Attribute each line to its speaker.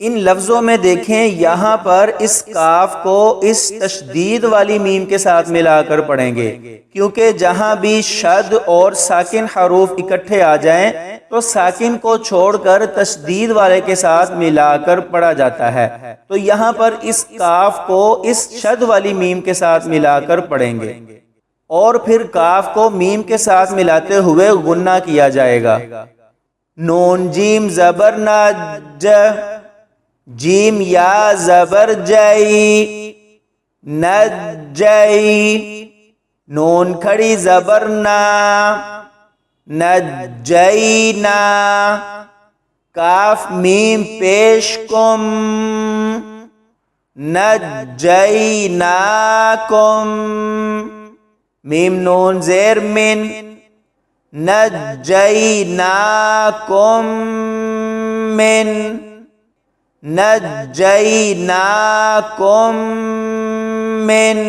Speaker 1: ان لفظوں میں دیکھیں یہاں پر اس کاف کو اس تشدید والی میم کے ساتھ ملا کر پڑھیں گے، کیونکہ جہاں بھی شد اور ساکن حروف اکٹھے آ جائیں تو ساکن کو چھوڑ کر تشدید والے کے ساتھ ملا کر پڑھا جاتا ہے، تو یہاں پر اس کاف کو اس شد والی میم کے ساتھ ملا کر پڑھیں گے، اور پھر کاف کو میم کے ساتھ ملاتے ہوئے غنہ کیا جائے گا۔ نون جیم زبر نا ج، جیم یا زبر جئی، نجئی، نون کھڑی زبر نا، نجینا، کاف میم پیش کم، نجیناکم، میم نون زیر من، نجیناکم من، نجیناکم من،